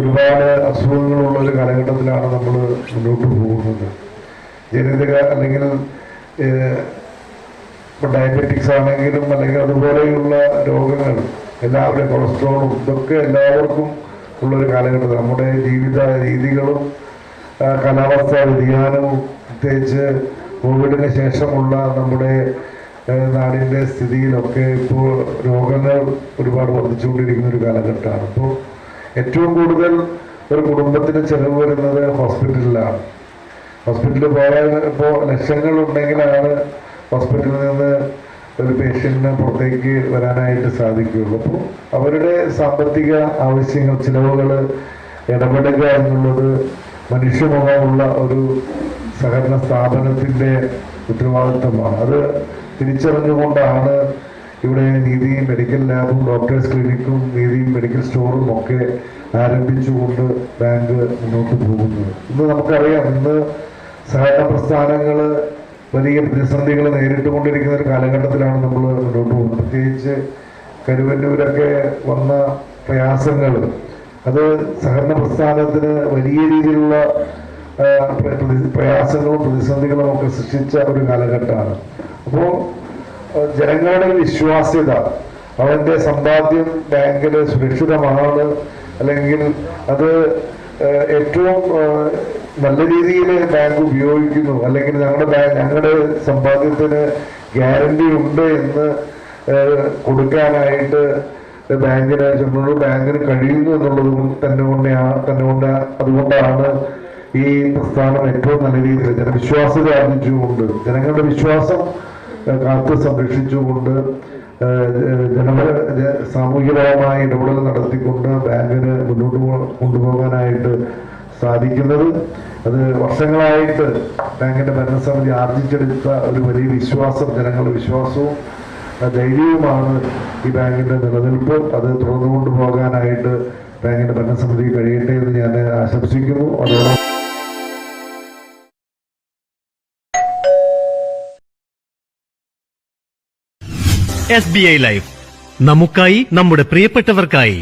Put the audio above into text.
ഒരുപാട് അസുഖങ്ങളുള്ള ഒരു കാലഘട്ടത്തിലാണ് നമ്മൾ മുന്നോട്ട് പോകുന്നത്. ജനിതക അല്ലെങ്കിൽ ഇപ്പോൾ ഡയബറ്റിക്സ് ആണെങ്കിലും അല്ലെങ്കിൽ അതുപോലെയുള്ള രോഗങ്ങൾ എല്ലാവരുടെയും കൊളസ്ട്രോളും ഇതൊക്കെ എല്ലാവർക്കും ഉള്ളൊരു കാലഘട്ടത്തിൽ നമ്മുടെ ജീവിത രീതികളും കാലാവസ്ഥാ വ്യതിയാനവും പ്രത്യേകിച്ച് കോവിഡിന് ശേഷമുള്ള നമ്മുടെ നാടിൻ്റെ സ്ഥിതിയിലൊക്കെ ഇപ്പോൾ രോഗങ്ങൾ ഒരുപാട് വർദ്ധിച്ചുകൊണ്ടിരിക്കുന്ന ഒരു കാലഘട്ടമാണ്. അപ്പോൾ ഏറ്റവും കൂടുതൽ ഒരു കുടുംബത്തിന് ചെലവ് വരുന്നത് ഹോസ്പിറ്റലിലാണ്. ഹോസ്പിറ്റലിൽ പോയാൽ ഇപ്പോൾ ലക്ഷങ്ങളുണ്ടെങ്കിലാണ് ഹോസ്പിറ്റലിൽ നിന്ന് ഒരു പേഷ്യൻറ്റിന് പുറത്തേക്ക് വരാനായിട്ട് സാധിക്കുകയുള്ളൂ. അപ്പോൾ അവരുടെ സാമ്പത്തിക ആവശ്യങ്ങൾ, ചിലവുകൾ ഇടപെടുക എന്നുള്ളത് മനുഷ്യമുഖമുള്ള ഒരു സഹകരണ സ്ഥാപനത്തിൻ്റെ ഉത്തരവാദിത്തമാണ്. അത് തിരിച്ചറിഞ്ഞുകൊണ്ടാണ് ഇവിടെ നീതി മെഡിക്കൽ ലാബും ഡോക്ടേഴ്സ് ക്ലിനിക്കും നീതി മെഡിക്കൽ സ്റ്റോറും ഒക്കെ ആരംഭിച്ചുകൊണ്ട് ബാങ്ക് മുന്നോട്ട് പോകുന്നത്. ഇന്ന് നമുക്കറിയാം, ഇന്ന് സഹകരണ പ്രസ്ഥാനങ്ങൾ വലിയ പ്രതിസന്ധികൾ നേരിട്ടുകൊണ്ടിരിക്കുന്ന ഒരു കാലഘട്ടത്തിലാണ് നമ്മൾ മുന്നോട്ട് പോകുന്നത്. പ്രത്യേകിച്ച് കരുവന്നൂരൊക്കെ വന്ന പ്രയാസങ്ങൾ അത് സഹകരണ പ്രസ്ഥാനത്തിന് വലിയ രീതിയിലുള്ള പ്രയാസങ്ങളും പ്രതിസന്ധികളും ഒക്കെ സൃഷ്ടിച്ച ഒരു കാലഘട്ടമാണ്. അപ്പോൾ ജനങ്ങളുടെ വിശ്വാസ്യത, അവൻ്റെ സമ്പാദ്യം ബാങ്കിൽ സുരക്ഷിതമാണ്, അല്ലെങ്കിൽ അത് ഏറ്റവും നല്ല രീതിയിൽ ബാങ്ക് ഉപയോഗിക്കുന്നു, അല്ലെങ്കിൽ ഞങ്ങളുടെ സമ്പാദ്യത്തിന് ഗ്യാരണ്ടി ഉണ്ട് എന്ന് കൊടുക്കാനായിട്ട് ബാങ്കിന് കഴിയുന്നു എന്നുള്ളത് അതുകൊണ്ടാണ് ഈ പ്രസ്ഥാനം ഏറ്റവും നല്ല രീതിയിൽ ജനവിശ്വാസ്യത ആർജിച്ചുകൊണ്ട്, ജനങ്ങളുടെ വിശ്വാസം കാത്തു സംരക്ഷിച്ചുകൊണ്ട്, സാമൂഹികപരമായ ഇടപെടൽ നടത്തിക്കൊണ്ട് ബാങ്കിന് മുന്നോട്ട് കൊണ്ടുപോകാനായിട്ട് സാധിക്കുന്നത്. അത് വർഷങ്ങളായിട്ട് ബാങ്കിന്റെ ഭരണസമിതി ആർജിച്ചെടുത്ത ഒരു വലിയ വിശ്വാസം, ജനങ്ങളുടെ വിശ്വാസവും ധൈര്യവുമാണ് ഈ ബാങ്കിന്റെ നിലനിൽപ്പ്. അത് തുറന്നു കൊണ്ടുപോകാനായിട്ട് ബാങ്കിന്റെ ഭരണസമിതി കഴിയട്ടെ എന്ന് ഞാൻ ആശംസിക്കുന്നു. അതോടൊപ്പം SBI ലൈഫ്, നമുക്കായി, നമ്മുടെ പ്രിയപ്പെട്ടവർക്കായി.